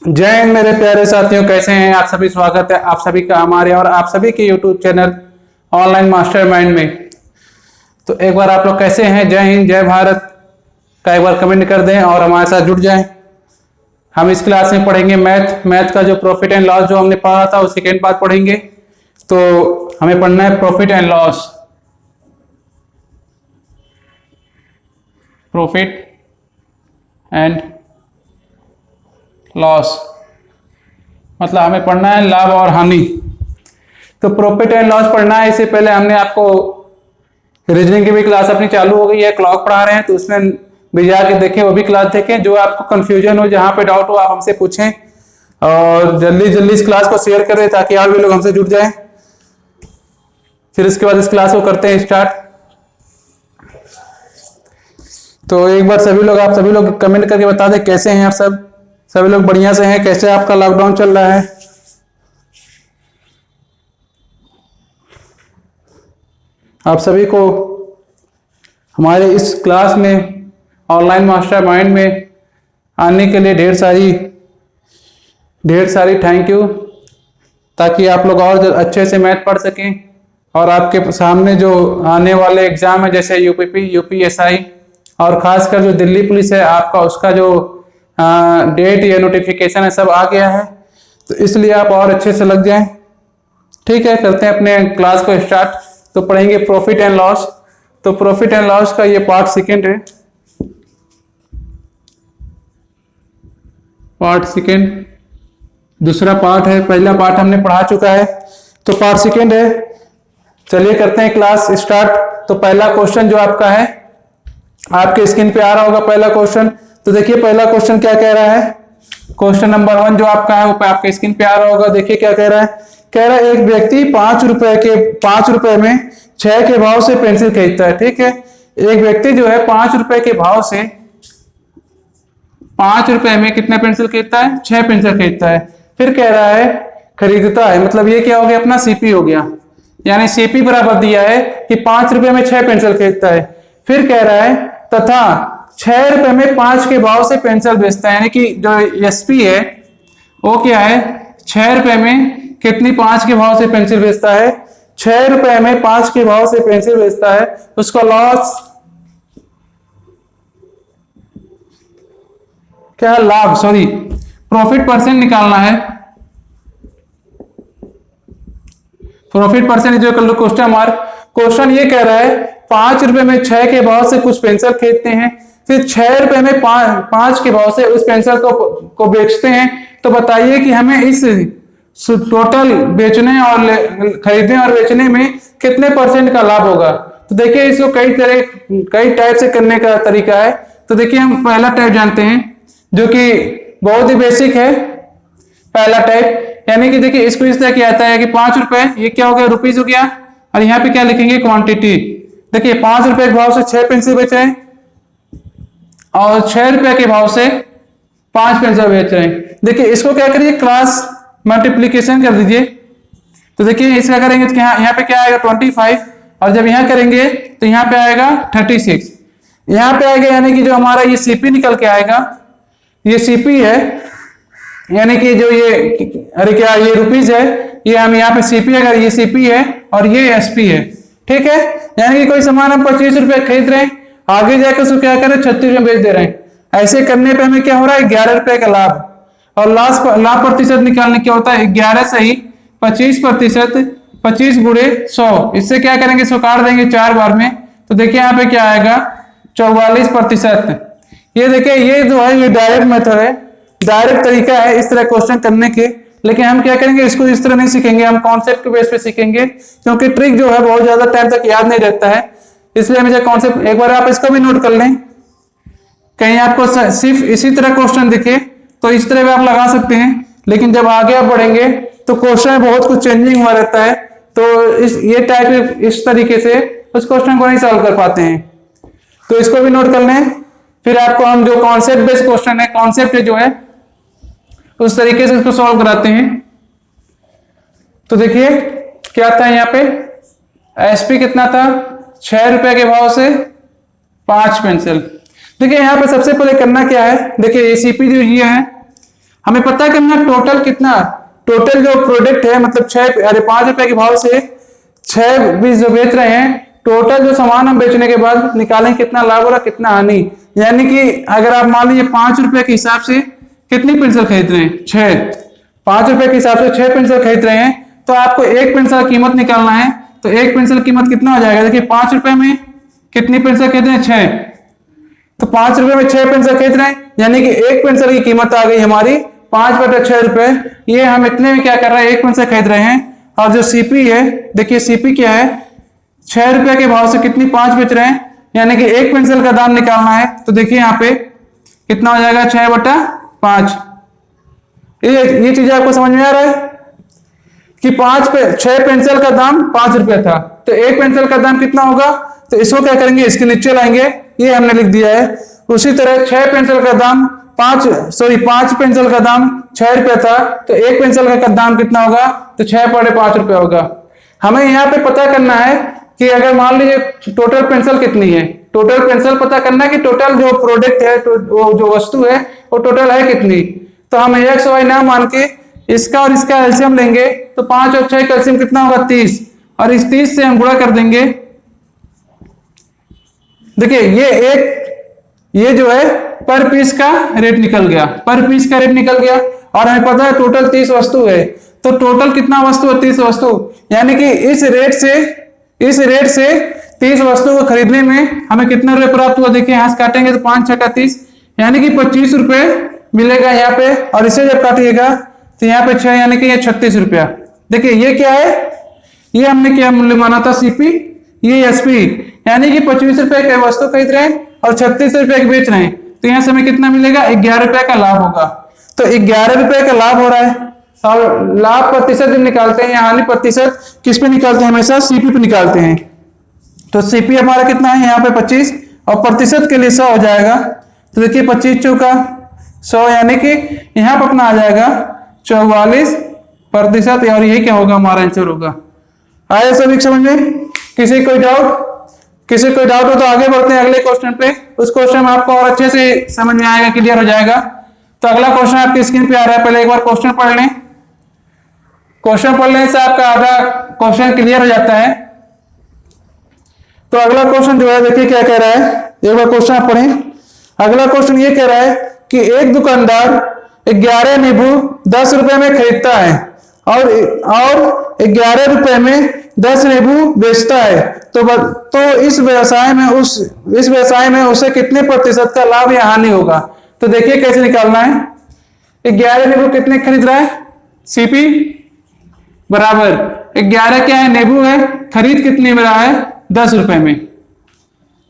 जय हिंद मेरे प्यारे साथियों, कैसे हैं आप सभी। स्वागत है आप सभी का हमारे और आप सभी के यूट्यूब चैनल ऑनलाइन मास्टरमाइंड में। तो एक बार आप लोग कैसे हैं, जय हिंद जय भारत का एक बार कमेंट कर दें और हमारे साथ जुड़ जाएं। हम इस क्लास में पढ़ेंगे मैथ का जो प्रॉफिट एंड लॉस जो हमने पढ़ा था उस सेकेंड पार्ट पढ़ेंगे। तो हमें पढ़ना है profit and loss. Profit and loss मतलब हमें पढ़ना है लाभ और हानि। तो प्रॉफिट एंड लॉस पढ़ना है। इससे पहले हमने आपको रीजनिंग की भी क्लास अपनी चालू हो गई है, क्लॉक पढ़ा रहे हैं, तो उसमें भी जाके देखें, वो भी क्लास देखें। जो आपको कंफ्यूजन हो, जहां पे डाउट हो, आप हमसे पूछें और जल्दी जल्दी इस क्लास को शेयर करें ताकि और भी लोग हमसे जुड़ जाएं। फिर इसके बाद इस क्लास को करते हैं स्टार्ट। तो एक बार आप सभी लोग कमेंट करके बता दें कैसे हैं आप सब। सभी लोग बढ़िया से हैं? कैसे आपका लॉकडाउन चल रहा है? आप सभी को हमारे इस क्लास में ऑनलाइन मास्टरमाइंड में आने के लिए ढेर सारी थैंक यू, ताकि आप लोग और अच्छे से मैथ पढ़ सकें और आपके सामने जो आने वाले एग्जाम है जैसे यूपीपी, यूपीएसआई और खासकर जो दिल्ली पुलिस है आपका, उसका जो डेट या नोटिफिकेशन है सब आ गया है। तो इसलिए आप और अच्छे से लग जाएं। ठीक है, करते हैं अपने क्लास को स्टार्ट। तो पढ़ेंगे प्रॉफिट एंड लॉस। तो प्रॉफिट एंड लॉस का ये पार्ट सेकेंड है। पार्ट सेकेंड दूसरा पार्ट है, पहला पार्ट हमने पढ़ा चुका है, तो पार्ट सेकेंड है। चलिए करते हैं क्लास स्टार्ट। तो पहला क्वेश्चन जो आपका है, आपके स्क्रीन पे आ रहा होगा पहला क्वेश्चन। तो देखिए पहला क्वेश्चन क्या कह रहा है। क्वेश्चन नंबर 1 जो आपका है वो आपके स्क्रीन पे आ रहा होगा। देखिए क्या कह रहा है। कह रहा है एक व्यक्ति 5 रुपए में 6 के भाव से पेंसिल खरीदता है। ठीक है, एक व्यक्ति जो है 5 रुपए के भाव से 5 रुपए में कितना पेंसिल खरीदता है? 6 पेंसिल खरीदता है। फिर कह रहा है खरीदता है, मतलब ये क्या हो गया, अपना सीपी हो गया। यानी सीपी बराबर दिया है कि 5 रुपए में 6 पेंसिल खरीदता है। फिर कह रहा है तथा 6 रुपए में 5 के भाव से पेंसिल बेचता है। यानी कि जो एसपी है वो क्या है, 6 रुपए में कितनी 5 के भाव से पेंसिल बेचता है, 6 रुपए में 5 के भाव से पेंसिल बेचता है। उसका लॉस क्या है, लाभ, सॉरी प्रॉफिट परसेंट निकालना है। प्रॉफिट परसेंट जो कर लो क्वेश्चन मार्क। क्वेश्चन ये कह रहा है 5 रुपए में 6 के भाव से कुछ पेंसिल खरीदते हैं, फिर 6 रुपए में 5 के भाव से उस पेंसिल को बेचते हैं। तो बताइए कि हमें इस टोटल बेचने और खरीदने और बेचने में कितने परसेंट का लाभ होगा। तो देखिए इसको कई टाइप से करने का तरीका है। तो देखिए हम पहला टाइप जानते हैं जो कि बहुत ही बेसिक है। पहला टाइप यानी कि देखिए इसको इस तरह किया जाता है कि 5 रुपए, ये क्या हो गया, रुपीज हो गया, और यहाँ पे क्या लिखेंगे, क्वांटिटी। देखिए 5 रुपए के भाव से 6 पेंसिल बेच रहे हैं और 6 रुपए के भाव से 5 पेंसिल बेच रहे हैं। देखिए इसको क्या करिए, क्रॉस मल्टीप्लीकेशन कर दीजिए। तो देखिए इसका करेंगे तो यहाँ पे क्या आएगा 25, और जब यहाँ करेंगे तो यहाँ पे आएगा 36, यहाँ पे आएगा। यानी कि जो हमारा ये सीपी निकल के आएगा, ये सीपी है, यानी कि जो ये अरे क्या ये रुपीज है, ये हम यहाँ पे सीपी, अगर ये सीपी है और ये एसपी है। ठीक है, यानी कि कोई सामान हम 25 रुपए खरीद रहे हैं, आगे जाकर उसको क्या करें 36 में बेच दे रहे हैं। ऐसे करने पे हमें क्या हो रहा है, 11 रुपए का लाभ। और लाभ प्रतिशत निकालने क्या होता है, 11 से ही 25%, 25 गुणे 100, इससे क्या करेंगे, 100 काट देंगे 4 बार में। तो देखिए यहाँ पे क्या आएगा, 44%। ये देखिए ये जो है ये डायरेक्ट मेथड है, डायरेक्ट तरीका है इस तरह क्वेश्चन करने के। लेकिन हम क्या करेंगे, इसको इस तरह नहीं सीखेंगे, हम कॉन्सेप्ट के बेस पे सीखेंगे, क्योंकि ट्रिक जो है बहुत ज्यादा टाइम तक याद नहीं रहता है। इसलिए मुझे कॉन्सेप्ट एक बार आप इसको भी नोट कर लें, कहीं आपको सिर्फ इसी तरह क्वेश्चन दिखे तो इस तरह भी आप लगा सकते हैं। लेकिन जब आगे आप बढ़ेंगे तो क्वेश्चन बहुत कुछ चेंजिंग हुआ रहता है, तो ये टाइप इस तरीके से उस क्वेश्चन को नहीं सॉल्व कर पाते हैं। तो इसको भी नोट कर लें। फिर आपको हम जो कॉन्सेप्ट बेस्ड क्वेश्चन है, कॉन्सेप्ट जो है उस तरीके से इसको सॉल्व कराते हैं। तो देखिए क्या था यहाँ पे, एसपी कितना था, 6 रुपए के भाव से 5 पेंसिल। देखिए यहाँ पे सबसे पहले करना क्या है, देखिए एसीपी जो ये है हमें पता करना टोटल कितना, टोटल जो प्रोडक्ट है मतलब 5 रुपए के भाव से 6 बीस जो बेच रहे हैं, टोटल जो सामान हम बेचने के बाद निकालें कितना लाभ हो रहा कितना हानि। यानी कि अगर आप मान लीजिए 5 रुपए के हिसाब से कितनी पेंसिल खरीद रहे हैं, 6, 5 रुपए के हिसाब से 6 पेंसिल खरीद रहे हैं, तो आपको एक पेंसिल की कीमत निकालना है। तो एक पेंसिल कीमत कितना हो जाएगा, देखिए 5 रुपए में कितनी पेंसिल खरीद रहे हैं, 6, तो 5 रुपए में 6 पेंसिल खरीद रहे हैं, यानी कि एक पेंसिल की कीमत आ गई हमारी 5/6 रुपए। ये हम इतने में क्या कर रहे हैं, एक पेंसिल खरीद रहे हैं। और जो सीपी है, देखिए सीपी क्या है, 6 रुपए के भाव से कितनी 5 बेच रहे हैं, यानी कि एक पेंसिल का दाम निकालना है। तो देखिए यहाँ पे कितना हो जाएगा, 6/5। ये चीज आपको समझ में आ रहा है कि 6 पेंसिल का दाम 5 रुपए था, तो एक पेंसिल का दाम कितना होगा, तो इसको क्या करेंगे, इसके नीचे लाएंगे, ये हमने लिख दिया है। उसी तरह 6 पेंसिल का दाम 5 पेंसिल का दाम 6 रुपए था, तो एक पेंसिल का दाम कितना होगा, तो 6/5 रुपए होगा। हमें यहाँ पे पता करना है कि अगर मान लीजिए टोटल पेंसिल कितनी है, टोटल पेंसिल पता करना है कि टोटल जो प्रोडक्ट है, वो जो वस्तु है वो टोटल है कितनी। तो हम एक्स वाई ना मान के इसका और इसका एलसीएम लेंगे, तो 5 और 6 का एलसीएम कितना होगा, 30, और इस 30 से हम गुणा कर देंगे। देखिए ये जो है पर पीस का रेट निकल गया, पर पीस का रेट निकल गया, और हमें पता है टोटल 30 वस्तु है, तो टोटल कितना वस्तु है, 30 वस्तु, यानी कि इस रेट से 30 वस्तु को खरीदने में हमें कितना रुपए प्राप्त हुआ, देखिए यहां से काटेंगे तो 5 6 30, यानी कि 25 रुपए मिलेगा यहाँ पे। और इसे जब काटिएगा तो यहाँ पे 6, यानी कि ये 36 रुपया। देखिए ये क्या है, ये हमने क्या मूल्य माना था, सीपी, ये एसपी, यानी कि 25 रुपए के वस्तु खरीद रहे हैं और 36 रुपए के बेच रहे हैं, तो यहाँ से हमें कितना मिलेगा, 11 रुपए का लाभ होगा। तो 11 रुपए का लाभ हो रहा है। और लाभ प्रतिशत जब निकालते हैं या हानि प्रतिशत किस पे निकालते हैं, हमेशा सीपी पे निकालते हैं। तो सीपी हमारा कितना है यहाँ पे 25, और प्रतिशत के लिए 100 हो जाएगा। तो देखिए 25 चौका 100, यानी कि यहाँ पर अपना आ जाएगा 44%, और यही क्या होगा, हमारा आंसर होगा। आया सभी समझ में? किसी कोई डाउट हो तो आगे बढ़ते हैं अगले क्वेश्चन पे। उस क्वेश्चन में आपको और अच्छे से समझ में आएगा, क्लियर हो जाएगा। तो अगला क्वेश्चन आपकी स्क्रीन पे आ रहा है, पहले एक बार क्वेश्चन पढ़ लें। क्वेश्चन पढ़ने से आपका आधा क्वेश्चन क्लियर हो जाता है। तो अगला क्वेश्चन जो है देखिए क्या कह रहा है, एक बार क्वेश्चन आप पढ़ें। अगला क्वेश्चन ये कह रहा है कि एक दुकानदार 11 नींबू 10 रुपए में खरीदता है और 11 रुपए में 10 नींबू बेचता है, तो इस व्यवसाय में उसे कितने प्रतिशत का लाभ या हानि होगा। तो देखिए कैसे निकालना है। 11 नींबू कितने खरीद रहा है, सीपी बराबर 11 क्या है, नींबू है, खरीद कितने में रहा है, 10 रुपए में।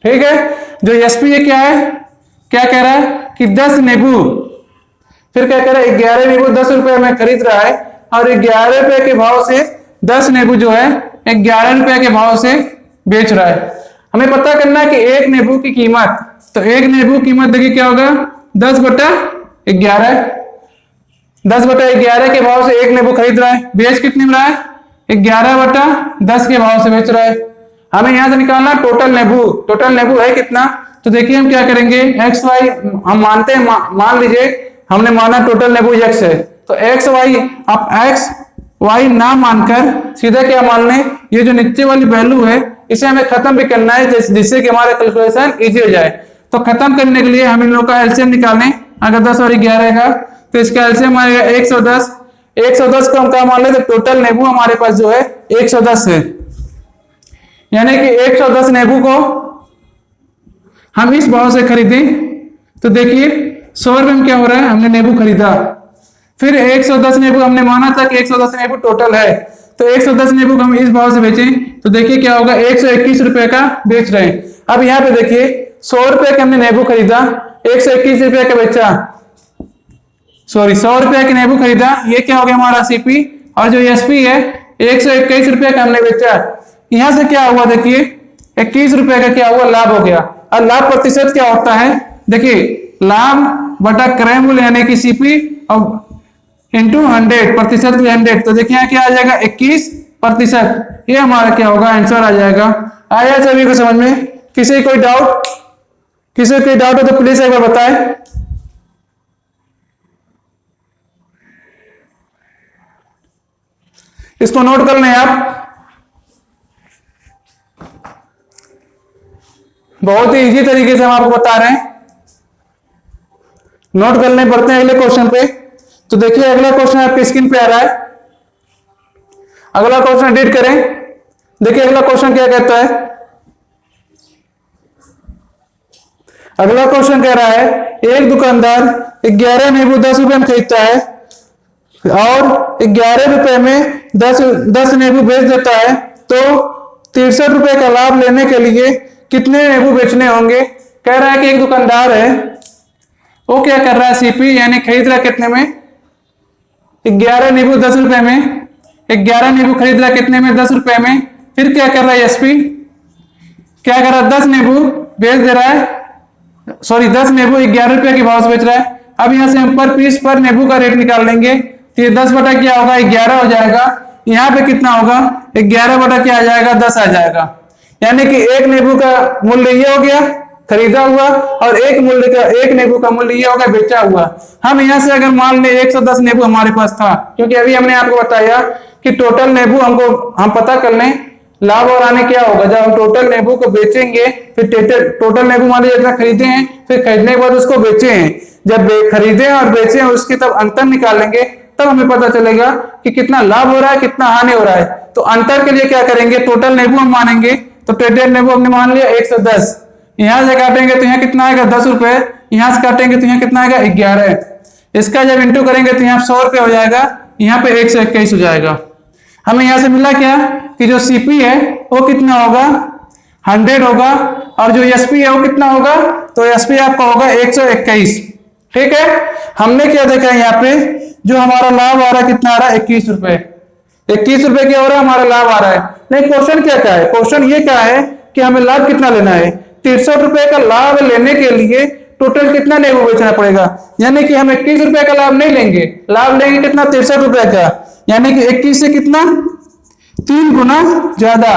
ठीक है, जो एसपी है क्या है, क्या कह रहा है कि 10 नींबू, फिर क्या कह रहा है 11 नींबू 10 रुपए में खरीद रहा है, और 11 रुपए के भाव से 10 नींबू जो है 11 रुपए के भाव से बेच रहा है। हमें पता करना है कि एक नींबू की कीमत, तो एक नींबू कीमत देखिए क्या होगा, 10/11, 10/11 के भाव से एक नींबू खरीद रहा है, बेच कितने में रहा है, 11/10 के भाव से बेच रहा है। हमें यहां से निकालना टोटल नींबू है कितना। तो देखिए हम क्या करेंगे, एक्स वाई हम मानते हैं, मान लीजिए हमने माना टोटल नींबू एक्स है, तो एक्स वाई, आप एक्स वाई ना मानकर सीधा क्या मान लें, ये जो नीचे वाली वैल्यू है इसे हमें खत्म भी करना है, जिससे कि हमारा कैलकुलेशन इजी हो जाए। तो खत्म करने के लिए हम इन लोगों का एलसीएम निकालें। अगर 10 और 11 का, तो इसका एलसीएम आएगा 110। 110 को हम क्या मान ले, तो टोटल नींबू हमारे पास जो है 110 है, यानी कि 110 नींबू को हम इस भाव से खरीदें। तो देखिए 100 रुपए में क्या हो रहा है, हमने नींबू खरीदा, फिर 110 नींबू हमने माना था कि 110 नींबू टोटल है, तो 110 नींबू को हम इस भाव से बेचें, तो देखिए क्या होगा, 121 रुपए का बेच रहे हैं। अब यहाँ पे देखिए 100 रुपए का हमने नींबू खरीदा, 121 रुपए का बेचा, 100 रुपए का नींबू खरीदा, ये क्या हो गया हमारा सीपी, और जो एसपी है 121 रुपए का हमने बेचा। यहां से क्या हुआ, देखिए 21 रुपए का क्या हुआ, लाभ हो गया। और लाभ प्रतिशत क्या होता है, देखिए लाभ बटा क्रय मूल्य यानी कि सीपी और इंटू 100, प्रतिशत भी 100, तो देखिए क्या आ जाएगा 21%। ये हमारा क्या होगा, आंसर आ जाएगा। आया सभी को समझ में? किसी कोई डाउट हो तो प्लीज एक बार बताएं। इसको नोट कर लें आप, बहुत ही इजी तरीके से हम आपको बता रहे हैं, नोट कर लें। बढ़ते हैं अगले क्वेश्चन पे। तो देखिए अगला क्वेश्चन आपकी स्क्रीन पे आ रहा है, अगला क्वेश्चन रीड करें। देखिए अगला क्वेश्चन क्या कहता है, अगला क्वेश्चन कह रहा है एक दुकानदार 11 नींबू 10 रुपए में खरीदता है और 11 रुपए में 10 नींबू बेच देता है, तो 63 रुपए का लाभ लेने के लिए कितने नींबू बेचने होंगे। कह रहा है कि एक दुकानदार है, वो क्या कर रहा है, सीपी यानी खरीद रहा है कितने में, 11 नींबू 10 रुपए में, 11 नींबू खरीद रहा है कितने में, 10 रुपए में। फिर क्या कर रहा है एसपी, क्या कर रहा है, 10 नींबू बेच दे रहा है, सॉरी 10 नींबू 11 रुपए के भाव से बेच रहा है। अब यहां से हम पर पीस पर नींबू का रेट निकाल लेंगे, तो ये 10 बटा क्या होगा, 11 हो जाएगा। यहाँ पे कितना होगा, 11 बटा क्या आ जाएगा, 10 आ जाएगा। यानी कि एक नींबू का मूल्य ये हो गया खरीदा हुआ, और एक नींबू का मूल्य ये होगा बेचा हुआ। हम यहाँ से अगर मान ले 110 नींबू हमारे पास था, क्योंकि अभी हमने आपको बताया कि टोटल नींबू हम पता कर लें लाभ और आने क्या होगा। जब हम टोटल नींबू को बेचेंगे, फिर टोटल नींबू मान लीजिए जितना खरीदे हैं, फिर खरीदने के बाद उसको बेचे हैं, जब खरीदे और बेचे हैं उसके तब अंतर निकालेंगे, तब हमें पता चलेगा कि कितना लाभ हो रहा है कितना हानि हो रहा है। तो अंतर के लिए क्या करेंगे, टोटल नींबू हम मानेंगे, तो टोटल नींबू हमने मान लिया 110, यहां से काटेंगे तो यहाँ कितना आएगा 10 रुपए, यहां से काटेंगे तो यहाँ कितना आएगा 11, इसका जब इंटू करेंगे तो यहाँ 100 रुपए हो जाएगा, यहाँ पे 121 हो जाएगा। हमें यहां से मिला क्या कि जो सीपी है वो कितना होगा 100 होगा, और जो एसपी है वो कितना होगा, तो एसपी आपका होगा 121। ठीक है, हमने क्या देखा है यहाँ पे, जो हमारा लाभ आ रहा है कितना आ रहा है 21 रुपए, 21 रुपए क्या हो रहा है हमारा लाभ आ रहा है। नहीं, क्वेश्चन क्या है, क्वेश्चन ये क्या है कि हमें लाभ कितना लेना है, 63 रुपए का लाभ लेने के लिए टोटल कितना नींबू बेचना पड़ेगा। यानी कि हम 21 रुपए का लाभ नहीं लेंगे, लाभ लेंगे कितना 63 रुपए का, यानी कि 21 से कितना 3 गुना ज्यादा।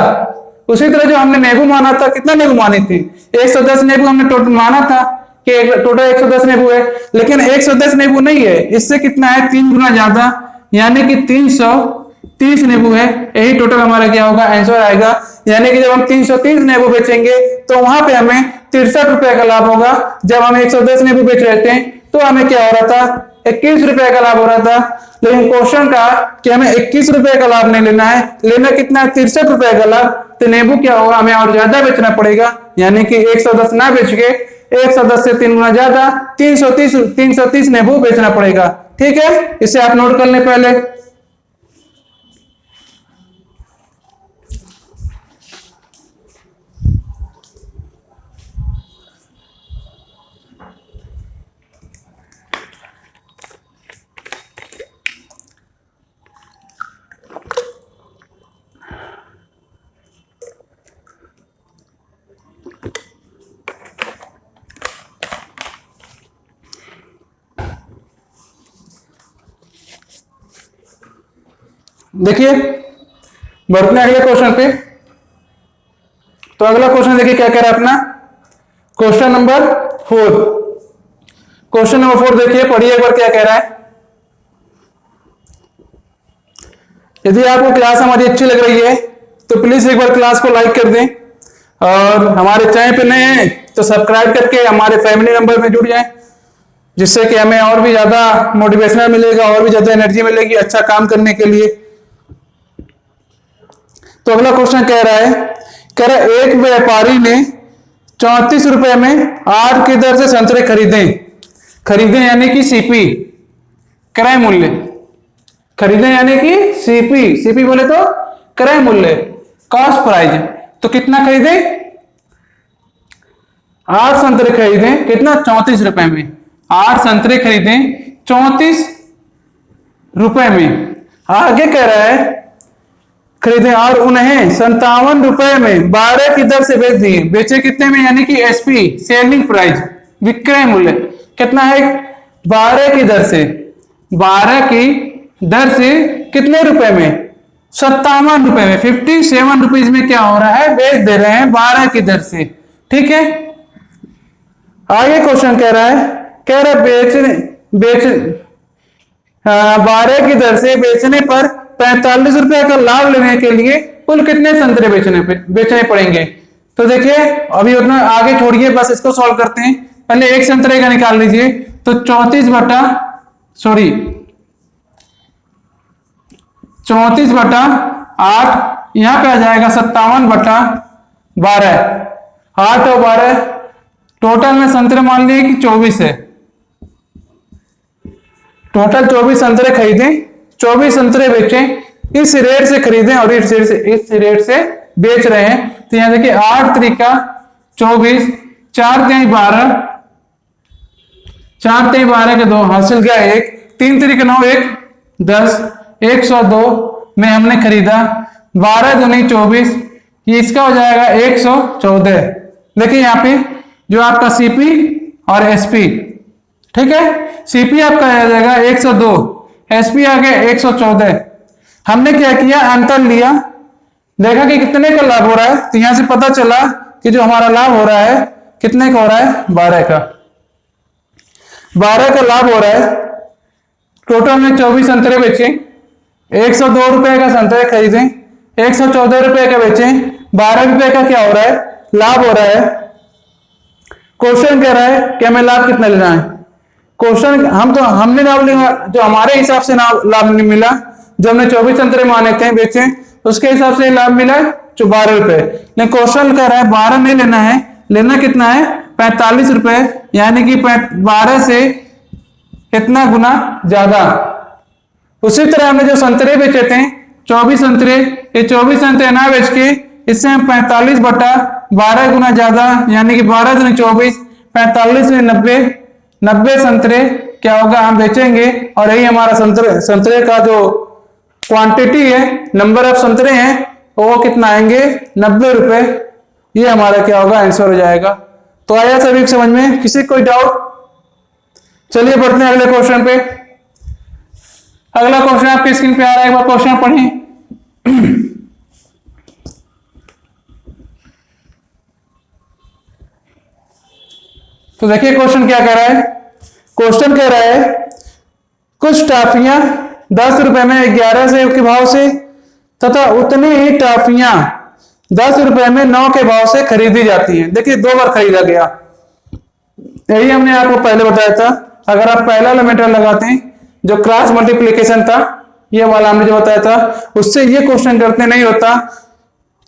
उसी तरह जो हमने नींबू माना था, कितना नींबू मानी थी 110 नींबू हमने टोटल माना था कि टोटल 110 नींबू है, लेकिन 110 नींबू नहीं है, इससे कितना है 3 गुना ज्यादा, यानी कि 330 नींबू है। यही टोटल हमारा क्या होगा आंसर आएगा। यानी कि जब हम 330 नींबू बेचेंगे तो वहां पे हमें 63 रुपए का लाभ होगा। जब हम 110 नींबू बेच रहे थे तो हमें क्या हो रहा था 21 रुपए का लाभ हो रहा था। लेकिन क्वेश्चन का कि हमें 21 रुपए का लाभ नहीं लेना है, लेना कितना है 63 रुपए का लाभ, तो नींबू क्या होगा हमें और ज्यादा बेचना पड़ेगा, यानी कि 110 ना बेच के 110 से 3 गुना ज्यादा 330 नींबू बेचना पड़ेगा। ठीक है, इसे आप नोट कर लें पहले। देखिए बढ़ते हैं अगले क्वेश्चन पे। तो अगला क्वेश्चन देखिए क्या कह रहा है अपना, क्वेश्चन नंबर 4। क्वेश्चन नंबर 4 देखिए, पढ़िए एक बार क्या कह रहा है। यदि आपको क्लास हमारी अच्छी लग रही है तो प्लीज एक बार क्लास को लाइक कर दें, और हमारे चैनल पे नए हैं तो सब्सक्राइब करके हमारे फैमिली मेंबर में जुड़ जाएं, जिससे कि हमें और भी ज्यादा मोटिवेशनल मिलेगा, और भी ज्यादा एनर्जी मिलेगी अच्छा काम करने के लिए। तो अगला क्वेश्चन कह रहा है एक व्यापारी ने 34 रुपए में 8 की दर से संतरे खरीदे यानी कि सीपी, क्रय मूल्य, खरीदे यानी कि सीपी बोले तो क्रय मूल्य, कॉस्ट प्राइस। तो कितना खरीदे 8 संतरे खरीदे, कितना 34 रुपए में, 8 संतरे खरीदे 34 रुपए में। आगे कह रहा है खरीदे और उन्हें 57 रुपए में 12 की दर से बेच दिए। बेचे कितने में, यानी कि एसपी सेलिंग प्राइस, विक्रय मूल्य कितना है 12 की दर से, 12 की दर से कितने रुपए में 57 रुपए में, 57 रुपीज में क्या हो रहा है बेच दे रहे हैं 12 की दर से। ठीक है, आगे क्वेश्चन कह रहा है 12 की दर से बेचने पर 45 रुपए का लाभ लेने के लिए कुल कितने संतरे बेचने पड़ेंगे। तो देखिए अभी उतना आगे छोड़िए, बस इसको सॉल्व करते हैं। पहले एक संतरे का निकाल लीजिए, तो 34/8 यहां पे आ जाएगा 57/12। 8 और 12 टोटल में संतरे मान लिए कि 24 है। टोटल 24 संतरे खरीदे, 24 संतरे बेचे, इस रेट से खरीदे और इस रेट से बेच रहे हैं। तो यहां देखिए 8 त्रिका 24, 4 तिहाई 12, 4 तिहाई 12 के 2 हासिल गया 1, 3 त्रिका 9, 1 10, 102 में हमने खरीदा। 12 दूनी 24, ये इसका हो जाएगा 114। देखिए यहाँ पे जो आपका सीपी और एसपी, ठीक है, सीपी आपका आ जाएगा 102, एसपी आ गया 114। हमने क्या किया, अंतर लिया, देखा कि कितने का लाभ हो रहा है। तो यहां से पता चला कि जो हमारा लाभ हो रहा है कितने का हो रहा है, 12 का। 12 का लाभ हो रहा है। टोटल में 24 संतरे बेचे, 102 रुपए का संतरे खरीदे, 114 रुपए का बेचे, 12 रुपए का क्या हो रहा है, लाभ हो रहा है। क्वेश्चन कह रहा है कि हमें लाभ कितना लेना है। क्वेश्चन हमने लाभ लिया जो हमारे हिसाब से लाभ नहीं मिला, जो हमने 24 संतरे माने थे बेचे, उसके हिसाब से लाभ मिला जो 12 रुपए। लेकिन क्वेश्चन कह रहा है 12 नहीं लेना है, लेना कितना है, 45 रुपए, यानी कि 12 से कितना गुना ज्यादा। उसी तरह हमने जो संतरे बेचे थे 24 संतरे, ये 24 संतरे ना बेच के इससे हम 45/12 गुना ज्यादा, यानी कि 12 दूनी 24, 45 में 90 संतरे क्या होगा, हम बेचेंगे। और यही हमारा संतरे का जो क्वांटिटी है, नंबर ऑफ संतरे हैं, वो कितना आएंगे, 90 रुपए। ये हमारा क्या होगा, आंसर हो जाएगा। तो आया सभी समझ में, किसी कोई डाउट। चलिए बढ़ते हैं अगले क्वेश्चन पे। अगला क्वेश्चन आपकी स्क्रीन पे आ रहा है, एक बार क्वेश्चन पढ़ें। तो देखिए क्वेश्चन क्या कह रहा है। क्वेश्चन कह रहा है कुछ टॉफियां 10 रुपए में 11 से के भाव से तथा उतनी ही टॉफियां 10 रुपए में 9 के भाव से खरीदी जाती हैं। देखिए 2 बार खरीदा गया, यही हमने आपको पहले बताया था। अगर आप पहला एलिमेंटर लगाते हैं, जो क्रॉस मल्टीप्लिकेशन था, ये वाला हमने जो बताया था, उससे ये क्वेश्चन करते नहीं होता।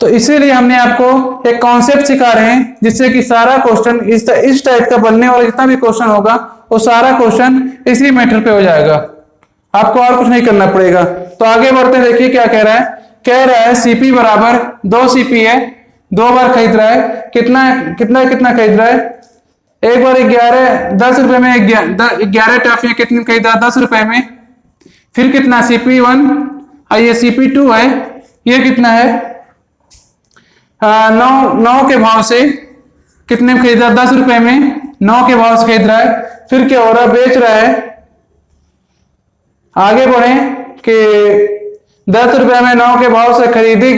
तो इसीलिए हमने आपको एक कॉन्सेप्ट सिखा रहे हैं, जिससे कि सारा क्वेश्चन इस टाइप का बनने वाला जितना भी क्वेश्चन होगा, वो सारा क्वेश्चन इसी मैटर पे हो जाएगा। आपको और कुछ नहीं करना पड़ेगा। तो आगे बढ़ते हैं, देखिए क्या कह रहा है। कह रहा है सीपी बराबर 2 सीपी है, 2 बार खरीद रहा है। कितना खरीद रहा है, एक बार 10 रुपए में 11 टॉफियां कितनी खरीदा, 10 रुपए में। फिर कितना, CP1 और ये CP2 है, ये कितना है, 9 के भाव से कितने में खरीदा, 10 रुपए में 9 के भाव से खरीद रहा है। फिर क्या हो रहा है, बेच रहा है। आगे बढ़े कि 10 रुपए में 9 के भाव से खरीदी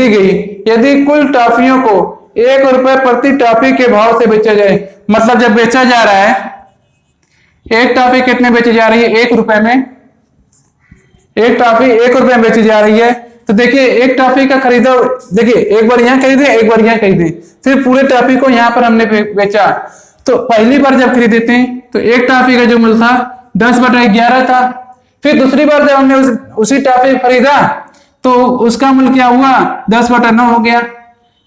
गई। यदि कुल टॉफियों को 1 रुपए प्रति टॉफी के भाव से बेचा जाए, मतलब जब बेचा जा रहा है, एक टॉफी कितने बेची जा रही है, 1 रुपए में। एक टॉफी 1 रुपए में बेची जा रही है। तो देखिए एक टॉफी का खरीदा, देखिए एक बार यहाँ खरीदे, एक बार यहाँ खरीदे, फिर पूरे टॉफी को यहाँ पर हमने बेचा। तो पहली बार जब खरीदे थे तो एक टॉफी का जो मूल्य था 10/11 था। फिर दूसरी बार जब हमने उसी टॉफी खरीदा तो उसका मूल्य क्या हुआ, 10/9 हो गया।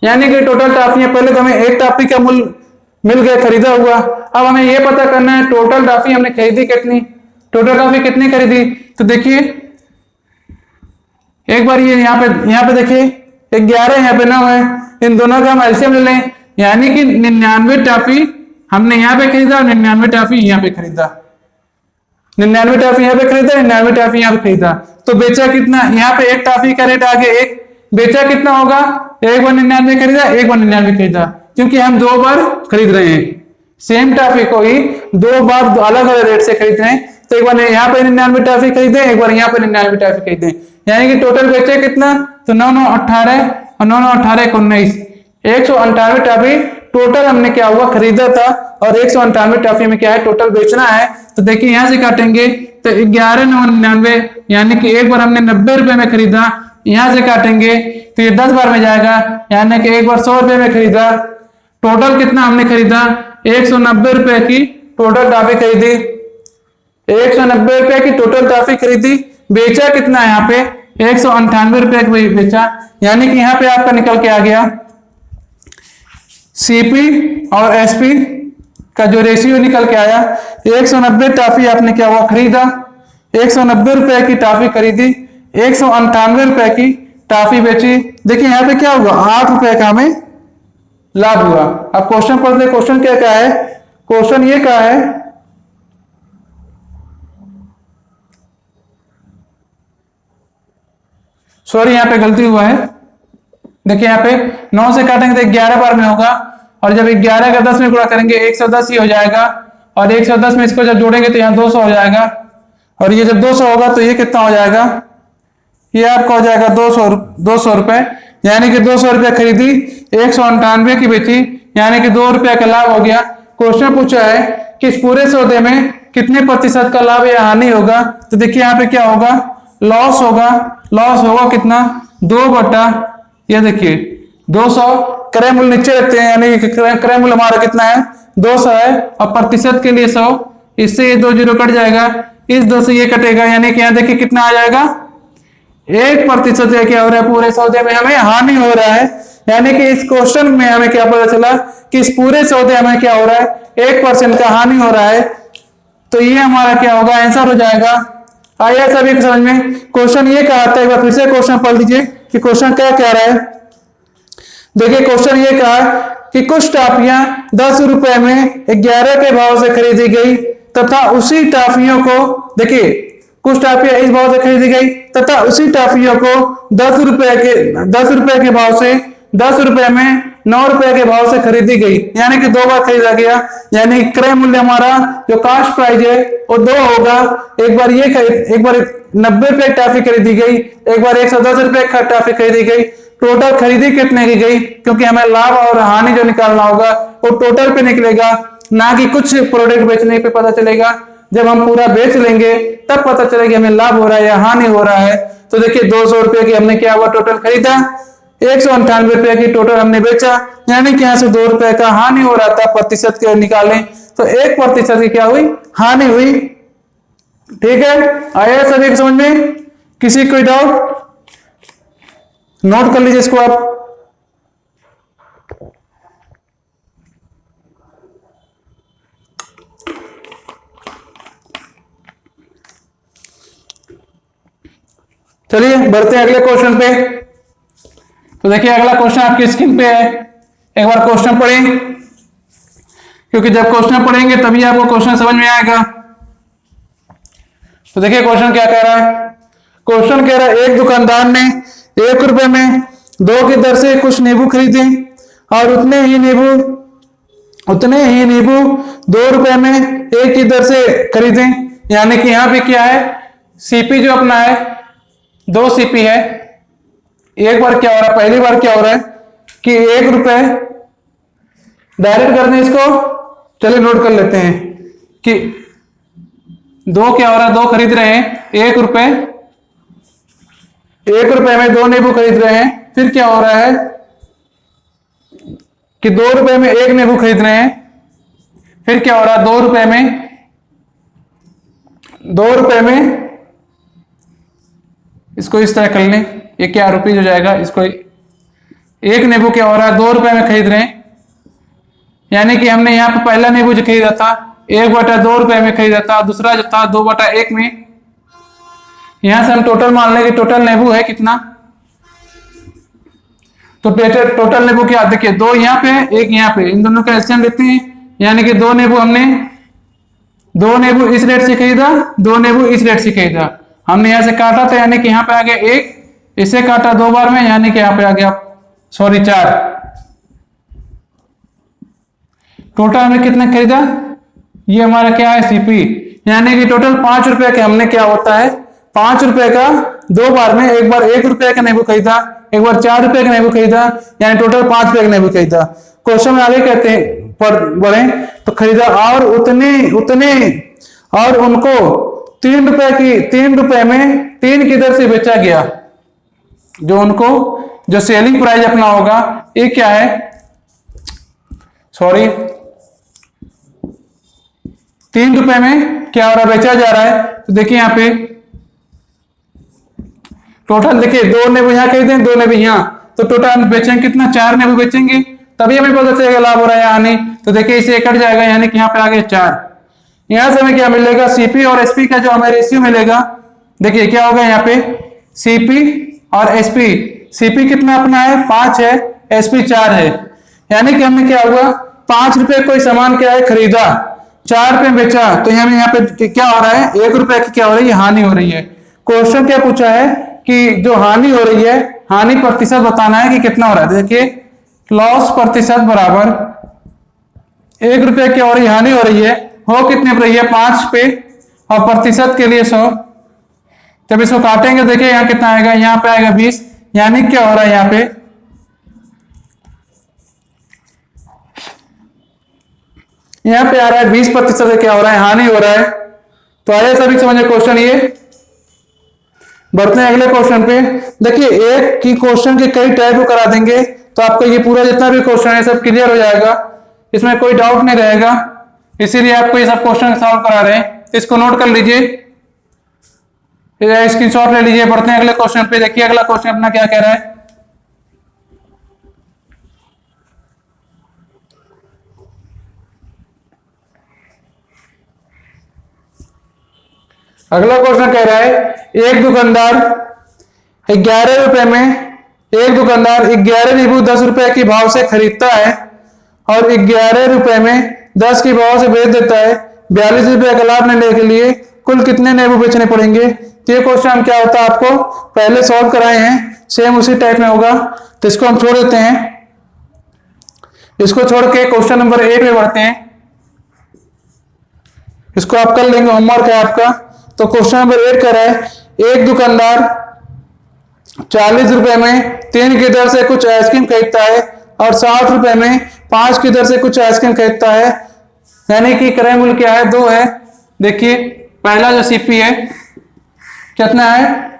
यानी कि टोटल टॉफियां, पहले तो हमें एक टॉफी का मूल्य मिल गया खरीदा हुआ। अब हमें यह पता करना है टोटल टॉफी हमने खरीदी कितनी, टोटल टॉफी कितनी खरीदी। तो देखिए एक बार ये यहाँ पे देखिए 11 यहाँ पे 9 है, इन दोनों का हम एलसीएम ले लें, यानी कि 99 टॉफी हमने यहाँ पे खरीदा और 99 टॉफी यहाँ पे खरीदा। 99 टॉफी यहाँ पे खरीदा, 99 टॉफी यहाँ पे खरीदा। तो बेचा कितना, यहाँ पे एक टॉफी का रेट आगे एक, बेचा कितना होगा, एक बार 99 खरीदा, एक बार 99 खरीदा, क्योंकि हम 2 बार खरीद रहे हैं। सेम टॉफी को ही 2 बार अलग अलग रेट से खरीद रहे हैं। तो एक बार यहाँ पे 99 टॉफी खरीदे, एक बार यहाँ पे 99 टॉफी खरीदे, यानी कि टोटल बेचे कितना, तो 9 9 18 और 9 9 18 19, 198 टॉफी टोटल हमने क्या हुआ खरीदा था, और 198 टॉफी में क्या है टोटल बेचना है। तो देखिए यहां से काटेंगे तो 11,99, यानी कि एक बार हमने 90 रुपए में खरीदा, यहां से काटेंगे तो ये 10 बार में जाएगा, यानी कि एक बार 100 रुपए में खरीदा। टोटल कितना हमने खरीदा, 190 रुपए की टोटल टॉफी खरीदी, 190 रुपए की टोटल टॉफी खरीदी। बेचा कितना है यहाँ पे, 198 रुपए की बेचा, यानी कि यहाँ पे आपका निकल के आ गया सीपी और एसपी का जो रेशियो निकल के आया, 190 टॉफी आपने क्या हुआ खरीदा, 190 रुपए की टॉफी खरीदी, 198 रुपए की टॉफी बेची। देखिए यहाँ पे क्या हुआ, 8 रुपए का हमें लाभ हुआ। अब क्वेश्चन पढ़ते, क्वेश्चन क्या कहा है, क्वेश्चन ये कहा है सॉरी यहाँ पे गलती हुआ है। देखिए यहाँ पे 9 से काटेंगे तो 11 बार में होगा, और जब 11 का 10 में गुणा करेंगे 110 ही हो जाएगा, और 110 में इसको जब जोड़ेंगे तो यहाँ 200 हो जाएगा, और ये जब 200 होगा तो ये कितना हो जाएगा, ये आपका हो जाएगा 200 रुपए, यानी कि 200 रुपए खरीदी, 198 की बेची, यानी कि 2 रुपए का लाभ हो गया। क्वेश्चन पूछा है कि इस पूरे सौदे में कितने प्रतिशत का लाभ या हानि होगा। तो देखिए यहाँ पे क्या होगा, लॉस होगा। लॉस होगा कितना, 2 बटा, ये देखिए 200, क्रय मूल्य नीचे रखते हैं, यानी कि क्रय मूल्य हमारा कितना है 200 है, और प्रतिशत के लिए 100, इससे ये 2 जीरो कट जाएगा, इस 2 से ये कटेगा, यानी कि यहाँ देखिए कितना आ जाएगा, 1% क्या हो रहा है, पूरे सौदे में हमें हानि हो रहा है। यानी कि इस क्वेश्चन में हमें क्या पता चला कि इस पूरे सौदे में क्या हो रहा है, 1% का हानि हो रहा है। तो ये हमारा क्या होगा, आंसर हो जाएगा। आइए सभी समझ में, क्वेश्चन ये कहा था, एक बार फिर से क्वेश्चन पढ़ लीजिए कि क्वेश्चन क्या कह रहा है। देखिए क्वेश्चन ये कहा कि कुछ टॉफियां 10 रुपए में 11 के भाव से खरीदी गई, तथा उसी टॉफियों को, देखिए कुछ टॉफियां इस भाव से खरीदी गई तथा उसी टॉफियों को 10 रुपए के भाव से 10 रुपए में 9 रुपए के भाव से खरीदी गई, यानी कि 2 बार खरीदा गया। यानी क्रय मूल्य हमारा जो कास्ट प्राइस है वो 2 होगा। एक बार 90 रुपए टॉफी खरीदी गई, एक बार 110 रुपए टॉफी खरीदी गई। टोटल खरीदी कितने की गई, क्योंकि हमें लाभ और हानि जो निकालना होगा वो टोटल पे निकलेगा, ना कि कुछ प्रोडक्ट बेचने पे पता चलेगा। जब हम पूरा बेच लेंगे तब पता चलेगा हमें लाभ हो रहा है या हानि हो रहा है। तो देखिए 200 रुपए की हमने क्या हुआ टोटल खरीदा, 198 रुपए की टोटल हमने बेचा, यानी कि यहाँ से 2 रुपए का हानि हो रहा था। प्रतिशत के निकालें तो 1% की क्या हुई, हानि हुई। ठीक है, आया सभी को समझ में, किसी कोई डाउट, नोट कर लीजिए इसको आप। चलिए बढ़ते हैं अगले क्वेश्चन पे। तो देखिए अगला क्वेश्चन आपकी स्क्रीन पे है, एक बार क्वेश्चन पढ़ें, क्योंकि जब क्वेश्चन पढ़ेंगे तभी आपको क्वेश्चन समझ में आएगा। तो देखिए क्वेश्चन क्या कह रहा है, क्वेश्चन कह रहा है एक दुकानदार ने 1 रुपए में 2 की दर से कुछ नींबू खरीदे, और उतने ही नींबू 2 रुपए में 1 की दर से खरीदे। यानी कि यहाँ पे क्या है, सीपी जो अपना है 2 सीपी है। एक बार क्या हो रहा है, पहली बार क्या हो रहा है कि 1 रुपए डायरेक्ट कर दें इसको, चलिए नोट कर लेते हैं कि 2 क्या हो रहा है, 2 खरीद रहे हैं 1 रुपए में 2 नींबू खरीद रहे हैं। फिर क्या हो रहा है कि 2 रुपए में 1 नींबू खरीद रहे हैं। फिर क्या हो रहा है, 2 रुपए में इसको इस तरह कर लें, ये क्या रुपीज हो जाएगा, इसको 1 नींबू क्या हो रहा है 2 रुपए में खरीद रहे हैं। यानी कि हमने यहाँ पे पहला नींबू जो खरीदा था 1/2 रुपए में खरीदा था, दूसरा जो था 2/1 में। यहां से हम टोटल मान लेंगे, टोटल नींबू है कितना, तो टोटल नींबू क्या, देखिए 2 यहाँ पे 1 यहाँ पे, इन दोनों का एलसीएम लेते हैं। यानी कि 2 नींबू इस रेट से खरीदा, 2 नींबू इस रेट से खरीदा। हमने यहां से काटा था, यानी कि यहाँ पे आ गया 1, इसे काटा 2 बार में, यानी कि यहाँ पे आ गया 4। टोटल हमने कितना खरीदा, ये हमारा क्या है सीपी, यानी कि टोटल 5 रुपए के हमने क्या होता है 5 रुपए का 2 बार में, एक बार 1 रुपए का नींबू खरीदा, एक बार 4 रुपए का नींबू खरीदा, यानी टोटल 5 रुपए का नींबू खरीदा। क्वेश्चन में आगे कहते हैं बढ़े तो खरीदा और और उनको 3 रुपए में 3 की दर से बेचा गया। जो उनको जो सेलिंग प्राइस अपना होगा ये क्या है, सॉरी 3 रुपए में क्या हो रहा है, बेचा जा रहा है। तो देखिए यहाँ पे टोटल देखिए 2 नींबू यहाँ खरीदे, 2 नींबू यहाँ, तो टोटल बेचेंगे कितना, 4 नींबू बेचेंगे, तभी हमें पता चलेगा लाभ हो रहा है या हानि। तो देखिए इसे कट जाएगा, यानी कि यहाँ पे आ गया 4। यहां से हमें क्या मिलेगा, सीपी और एसपी का जो हमें रेशियो मिलेगा। देखिए क्या होगा यहाँ पे सीपी और एसपी, सीपी कितना अपना है 5 है, एसपी 4 है, यानी कि हमें क्या हुआ 5 रुपए कोई सामान क्या है खरीदा, 4 रुपए बेचा, तो हमें यहाँ पे क्या हो रहा है 1 रुपए की क्या हो रही है, हानि हो रही है। क्वेश्चन क्या पूछा है कि जो हानि हो रही है, हानि प्रतिशत बताना है कि कितना हो रहा है। देखिए लॉस प्रतिशत बराबर 1 रुपए की हो रही हानि हो रही है, हो कितने पर रही है 5 पे, और प्रतिशत के लिए 100। जब इसको काटेंगे देखिए यहाँ कितना आएगा, यहाँ पे आएगा 20, यानी क्या हो रहा है यहाँ पे आ रहा है 20% क्या हो रहा है, हानि हो रहा है। तो आइए सभी समझे क्वेश्चन ये। बढ़ते हैं अगले क्वेश्चन पे। देखिए एक की क्वेश्चन के कई टाइप करा देंगे तो आपको ये पूरा जितना भी क्वेश्चन है सब क्लियर हो जाएगा, इसमें कोई डाउट नहीं रहेगा, इसीलिए आपको ये सब क्वेश्चन सॉल्व करा रहे हैं। इसको नोट कर लीजिए, स्क्रीनशॉट ले लीजिए। बढ़ते हैं अगले क्वेश्चन पे। देखिए अगला क्वेश्चन अपना क्या कह रहा है, अगला क्वेश्चन कह रहा है एक दुकानदार 11 रुपए में, एक दुकानदार 11 नींबू 10 रुपए के भाव से खरीदता है और 11 रुपए में 10 के भाव से बेच देता है। 42 रुपए का लाभ लेने के लिए कुल कितने नींबू बेचने पड़ेंगे। तो ये क्वेश्चन क्या होता है आपको पहले सॉल्व कराए हैं, सेम उसी टाइप में होगा, तो इसको हम छोड़ देते हैं। इसको छोड़ के क्वेश्चन नंबर 8 में बढ़ते हैं, इसको आप कर लेंगे, होमवर्क है आपका। तो क्वेश्चन नंबर 8 कह रहा है एक दुकानदार 40 रुपए में 3 की दर से कुछ आइसक्रीम खरीदता है और 60 रुपए में 5 की दर से कुछ आइसक्रीम खरीदता है, यानी कि क्रय मूल्य क्या है 2 है। देखिए पहला जो सीपी है कितना है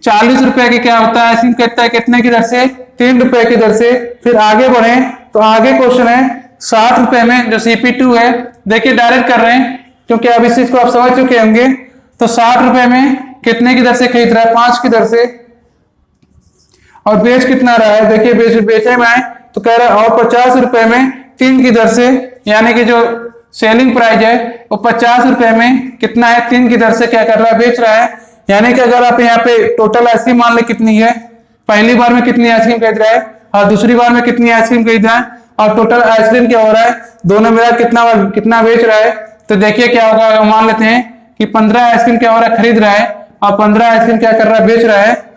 40 रुपए की क्या होता है आइसक्रीम खरीदता है कितने की दर से 3 रुपए की दर से। फिर आगे बढ़े तो आगे क्वेश्चन है 60 रुपए में जो CP2 है, देखिए डायरेक्ट कर रहे हैं क्योंकि अब इस चीज को आप समझ चुके होंगे। तो 60 रुपए में कितने की दर से खरीद रहा है 5 की दर से, और बेच कितना रहा है, देखिए बेचे में आए तो कह रहा है और 50 रुपए में 3 की दर से, यानी कि जो सेलिंग प्राइस है वो 50 रुपए में कितना है 3 की दर से क्या कर रहा है बेच रहा है। यानी कि अगर आप यहाँ पे टोटल आइसक्रीम मान ले कितनी है, पहली बार में कितनी आइसक्रीम खरीद रहा है और दूसरी बार में कितनी आइसक्रीम खरीद रहा है, और टोटल आइसक्रीम क्या हो रहा है दोनों मिला कितना बेच रहा है। तो देखिए क्या होगा, मान लेते हैं कि 15 आइसक्रीम क्या हो रहा है खरीद रहा है और 15 आइसक्रीम क्या कर रहा है बेच रहा है।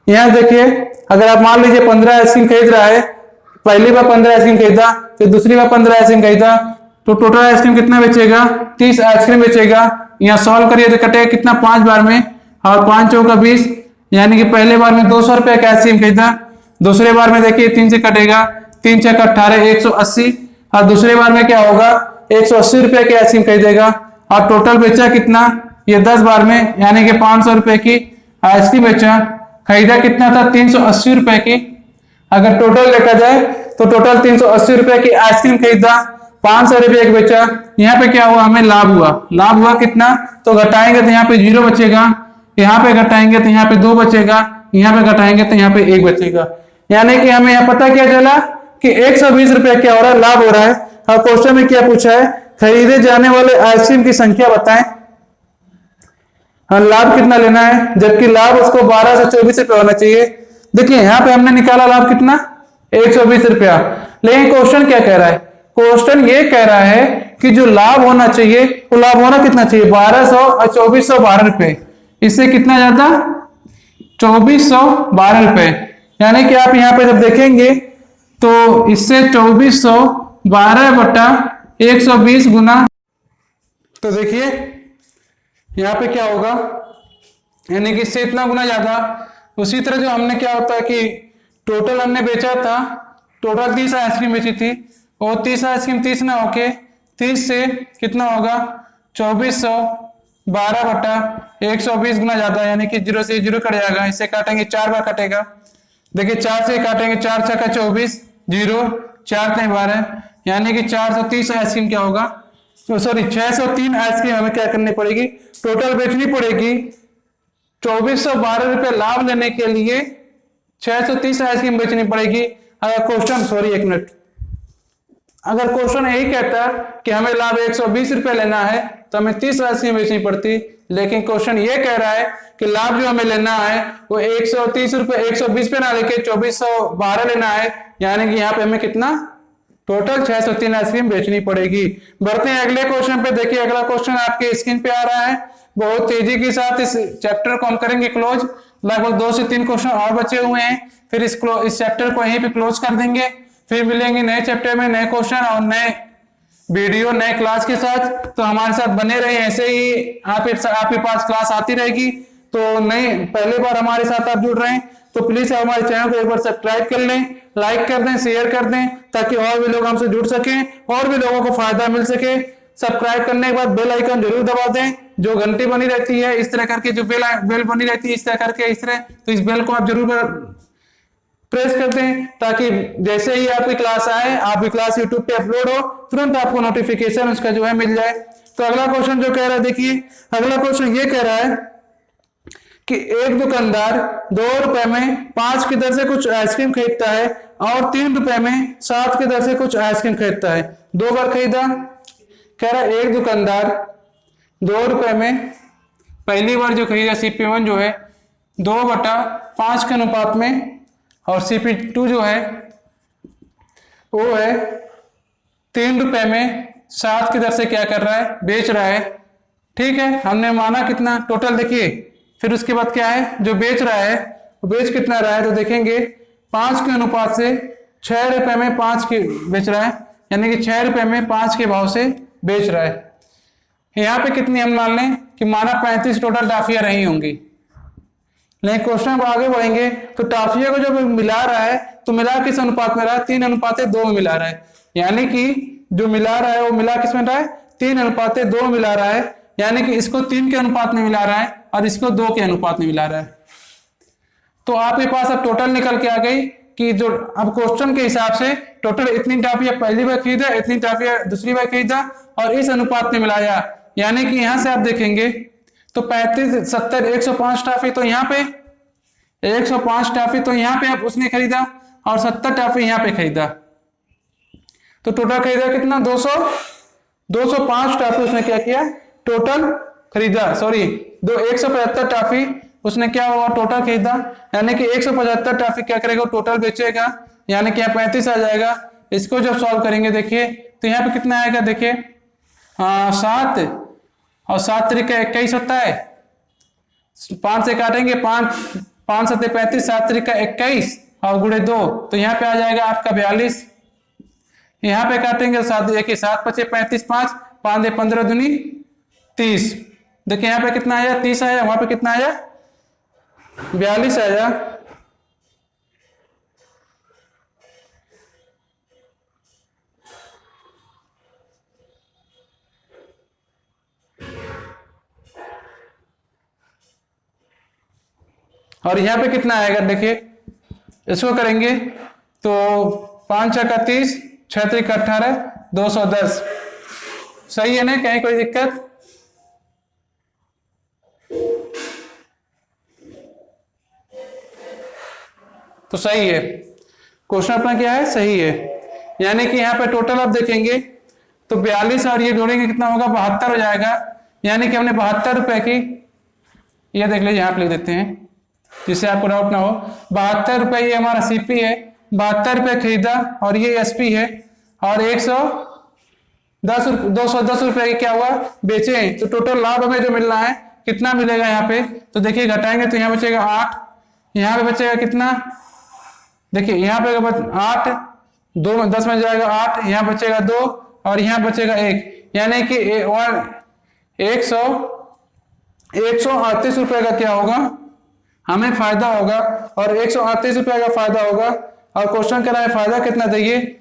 यहाँ देखिए अगर आप मान लीजिए 15 आइसक्रीम खरीद रहा है, पहली बार 15 आइसक्रीम खरीदा, फिर दूसरी बार 15 आइसक्रीम खरीदा, तो टोटल आइसक्रीम कितना बेचेगा 30 आइसक्रीम बेचेगा। यहाँ सॉल्व करिए तो कटेगा कितना 5 बार में, और 5 चौका 20, यानी कि पहले बार में 200 रुपए का आइसक्रीम खरीदा, दूसरे बार में देखिए 3 से कटेगा, 3 छक्का 18 180, और दूसरे बार में क्या होगा 180 रुपए की आइसक्रीम खरीदेगा, और टोटल बेचा कितना ये 10 बार में, यानी कि 500 रुपए की आइसक्रीम बेचा। खरीदा कितना था 380 रुपए की, अगर टोटल देखा जाए तो टोटल 380 रुपए की आइसक्रीम खरीदा, 500 रुपए की बेचा। यहाँ पे क्या हुआ हमें लाभ हुआ, लाभ हुआ कितना, तो घटाएंगे तो यहाँ पे 0 बचेगा, यहाँ पे घटाएंगे तो यहाँ पे 2 बचेगा, यहाँ पे घटाएंगे तो यहाँ पे 1 बचेगा। यानी कि हमें यहाँ पता क्या चला कि 120 रुपए क्या हो रहा है लाभ हो रहा है। और क्वेश्चन में क्या पूछा है खरीदे जाने वाले आइसक्रीम की संख्या बताएं, लाभ कितना लेना है, जबकि लाभ उसको 12 से 24 रुपए होना चाहिए। देखिए यहाँ पे हमने निकाला लाभ कितना 120 रुपया, लेकिन क्वेश्चन क्या कह रहा है, क्वेश्चन ये कह रहा है कि जो लाभ होना चाहिए वो लाभ होना कितना चाहिए 1200 और 2412 रुपए, इससे कितना ज्यादा 2412 रुपए। यानी कि आप यहाँ पे जब देखेंगे तो इससे 2412 बटा 120 गुना, तो देखिए यहाँ पे क्या होगा, यानी कि इससे इतना गुना ज्यादा उसी तरह जो हमने क्या होता है कि टोटल हमने बेचा था, टोटल 30 आइसक्रीम बेची थी, और 30 आइसक्रीम 30 ना होके 30 से कितना होगा 2400, 12/120 गुना जाता है, यानी कि 0 से 0 कट जाएगा, इससे काटेंगे 4 बार कटेगा। देखिए 4 से काटेंगे, 4 छक्का 24, 0, 4 3 12, यानी कि 430 आइसक्रीम क्या होगा, सॉरी 603 आइसक्रीम हमें क्या करनी पड़ेगी, टोटल बेचनी पड़ेगी। 2412 रुपए लाभ लेने के लिए 630 आइसक्रीम बेचनी पड़ेगी। अगर क्वेश्चन, सॉरी एक मिनट, अगर क्वेश्चन यही कहता कि हमें लाभ 120 रुपए लेना है तो हमें 30 आइसक्रीम बेचनी पड़ती, लेकिन क्वेश्चन ये कह रहा है कि लाभ जो हमें लेना है वो 130 रुपए 120 पे ना लेके 2412 लेना है, यानी कि यहाँ पे हमें कितना टोटल 603 आइसक्रीम बेचनी पड़ेगी। बढ़ते हैं अगले क्वेश्चन पे। देखिए अगला क्वेश्चन आपके स्क्रीन पे आ रहा है, बहुत तेजी के साथ इस चैप्टर को हम करेंगे क्लोज। लगभग 2 से 3 क्वेश्चन और बचे हुए हैं, फिर इस चैप्टर को यहीं पे क्लोज कर देंगे। फिर मिलेंगे नए चैप्टर में नए क्वेश्चन और नए वीडियो नए क्लास के साथ। तो हमारे साथ बने रहे, ऐसे ही आपके पास क्लास आती रहेगी। तो नहीं, पहली बार हमारे साथ आप जुड़ रहे हैं तो प्लीज हमारे चैनल को एक बार सब्सक्राइब कर लें, लाइक कर दें, शेयर कर दें, ताकि और भी लोग हमसे जुड़ सकें और भी लोगों को फायदा मिल सके। सब्सक्राइब करने के बाद बेल आइकन जरूर दबा दें, जो घंटी बनी रहती है इस तरह करके, जो बेल बनी रहती है इस तरह करके, इस तरह, तो इस बेल को आप जरूर प्रेस कर दें, ताकि जैसे ही आपकी क्लास आए, आपकी क्लास यूट्यूब पे अपलोड हो, तुरंत आपको नोटिफिकेशन उसका जो है मिल जाए। तो अगला क्वेश्चन जो कह रहा है, देखिए अगला क्वेश्चन ये कह रहा है कि एक दुकानदार 2 रुपए में 5 की दर से कुछ आइसक्रीम खरीदता है और 3 रुपए में 7 की दर से कुछ आइसक्रीम खरीदता है, 2 बार खरीदा। कह रहा है एक दुकानदार 2 रुपए में पहली बार जो खरीदा CP1 जो है 2/5 के अनुपात में, और CP2 जो है वो है 3 रुपए में 7 की दर से क्या कर रहा है, बेच रहा है। ठीक है, हमने माना कितना टोटल, देखिए फिर उसके बाद क्या है, जो बेच रहा है वो बेच कितना रहा है, तो देखेंगे 5 के अनुपात से 6 रुपए में 5 की बेच रहा है, यानी कि 6 रुपए में 5 के भाव से बेच रहा है। यहाँ पे कितनी हम मान लें कि माना 35 टोटल टाफियां रही होंगी। लेकिन क्वेश्चन को आगे बढ़ेंगे तो टाफिया को जब मिला रहा है तो मिला किस अनुपात में रहा है, 3:2 में मिला रहा है, यानी कि जो मिला रहा है वो मिला किस में रहा है, 3:2 मिला रहा है, यानी कि इसको 3 के अनुपात में मिला रहा है और इसको 2 के अनुपात में मिला रहा है। तो आपके पास अब टोटल निकल के आ गई कि जो अब क्वेश्चन के हिसाब से टोटल इतनी टाफिया पहली बार खरीदा, इतनी टाफिया दूसरी बार खरीदा और इस अनुपात में मिलाया, यानी कि यहां से आप देखेंगे तो 35 70 105 टाफी तो यहाँ पे 105 टाफी तो यहाँ पे आप उसने खरीदा और 70 टाफी यहाँ पे खरीदा, तो टोटल खरीदा कितना 205 टाफी उसने क्या किया टोटल खरीदा, सॉरी 175 टाफी उसने क्या हुआ टोटल खरीदा, यानी कि 175 टाफी क्या करेगा टोटल बेचेगा, यानी कि यहाँ 35 आ जाएगा। इसको जब सॉल्व करेंगे देखिए तो यहाँ पे कितना आएगा, देखिए 7 और 7 तरीका 21 होता है, 5 से काटेंगे 5 7 35, 7 तरीका 21 और गुणे 2 तो यहाँ पे आ जाएगा आपका 42। यहाँ पे काटेंगे 7 देखिए 7 5 35, 5 15 दूनी 30, देखिए यहाँ पे कितना आया 30 आया, वहां पे कितना आया 42 आया। और यहाँ पे कितना आएगा, देखिए इसको करेंगे तो 5 6 का 30, 6 3 का 18, 210 सही है ना, कहीं कोई दिक्कत? तो सही है, क्वेश्चन अपना क्या है सही है, यानी कि यहाँ पे टोटल आप देखेंगे तो 42 और ये जोड़ेंगे कितना होगा 72 हो जाएगा, यानी कि हमने 72 रुपए की, ये देख लीजिए यहाँ पे लिख देते हैं जिससे आपको डाउट ना हो, 72 रुपए ये हमारा सीपी है, 72 रुपए खरीदा और ये एसपी है और 210 रुपए की क्या हुआ बेचे, तो टोटल लाभ हमें जो मिल रहा है कितना मिलेगा यहाँ पे, तो देखिए घटाएंगे तो यहाँ बचेगा 8, यहाँ पे बचेगा कितना, देखिए यहाँ पे 8 2 में 10 में जाएगा 8, यहाँ बचेगा 2 और यहाँ बचेगा 1, यानी कि 138 रुपए का क्या होगा हमें फायदा होगा और 138 रुपए का फायदा होगा। और क्वेश्चन कह रहा है फायदा कितना चाहिए,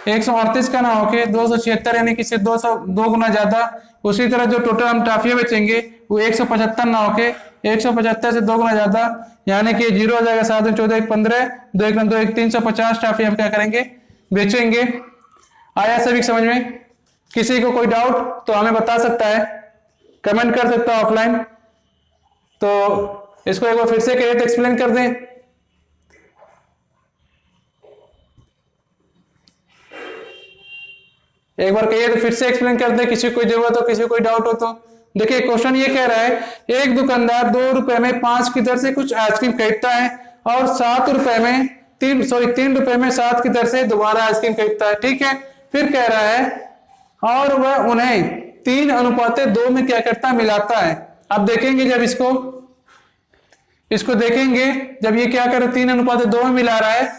138 का ना होके 276 यानी कि सिर्फ 2 गुना ज्यादा। उसी तरह जो टोटल हम टाफिया बेचेंगे वो 175 ना होके 175 से 2 गुना ज्यादा, यानी कि 0 हो जाएगा, 7 में 14 1 15, 2 1 2 1 350 टाफिया हम क्या करेंगे, बेचेंगे। आया सभी समझ में? किसी को कोई डाउट तो हमें बता सकता है, कमेंट कर सकता है ऑफलाइन। तो इसको एक बार फिर से कहिए तो एक्सप्लेन कर दें। एक बार कहिए तो फिर से एक्सप्लेन कर दे, किसी को कोई जरूरत हो, किसी को कोई डाउट हो तो। देखिए क्वेश्चन ये कह रहा है एक दुकानदार 2 रुपए में 5 की दर से कुछ आइसक्रीम खरीदता है और 7 रुपए में 3 रुपए में 7 की दर से दोबारा आइसक्रीम खरीदता है। ठीक है, फिर कह रहा है और वह उन्हें 3:2 में क्या करता है, मिलाता है। अब देखेंगे जब इसको देखेंगे जब ये क्या करे 3:2 में मिला रहा है,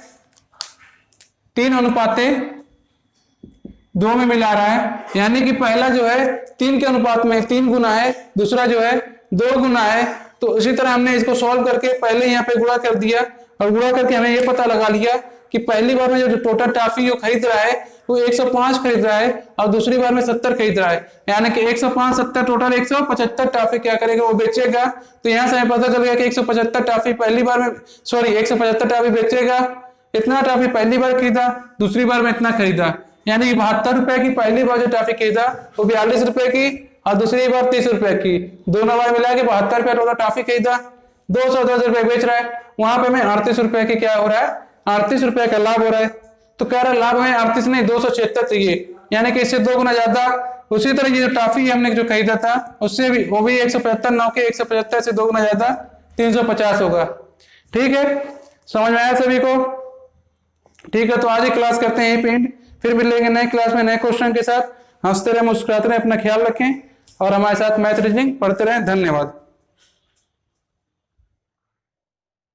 3:2 में मिला रहा है, यानी कि पहला जो है 3 के अनुपात में 3 गुना है, दूसरा जो है 2 गुना है। तो उसी तरह हमने इसको सॉल्व करके पहले यहाँ पे गुणा कर दिया और गुणा करके हमें ये पता लगा लिया कि पहली बार में जो टोटल टॉफी जो खरीद रहा है वो 105 खरीद रहा है और दूसरी बार में 70 खरीद रहा है, यानी कि 105 70 टोटल 175 टॉफी क्या करेगा, वो बेचेगा। तो यहाँ से हमें पता चल गया कि 175 टॉफी पहली बार में 175 टॉफी बेचेगा। इतना टॉफी पहली बार खरीदा, दूसरी बार में इतना खरीदा, यानी कि 72 रुपए की पहली बार जो टॉफी खरीदा वो 42 रुपए की और दूसरी बार 30 रुपए की, दोनों बार मिला के 72 रुपए टोटल टॉफी खरीदा, 210 रुपए बेच रहा है। वहां पे हमें 38 रुपए की क्या हो रहा है, 38 रुपए का लाभ हो रहा है। तो कह रहा है लाभ हमें 38 नहीं 276 चाहिए, यानी कि इससे 2 गुना ज्यादा। उसी तरह ये जो टॉफी हमने जो खरीदा था उससे भी वो भी 175 ना होकर 175 से 2 गुना ज्यादा 350 होगा। ठीक है, समझ में आया सभी को? ठीक है, तो आज ही क्लास करते हैं यहीं पे एंड, फिर मिलेंगे नए क्लास में नए क्वेश्चन के साथ। हंसते रहे, मुस्कुराते रहे, अपना ख्याल रखें और हमारे साथ मैथ रीजनिंग पढ़ते रहें। धन्यवाद।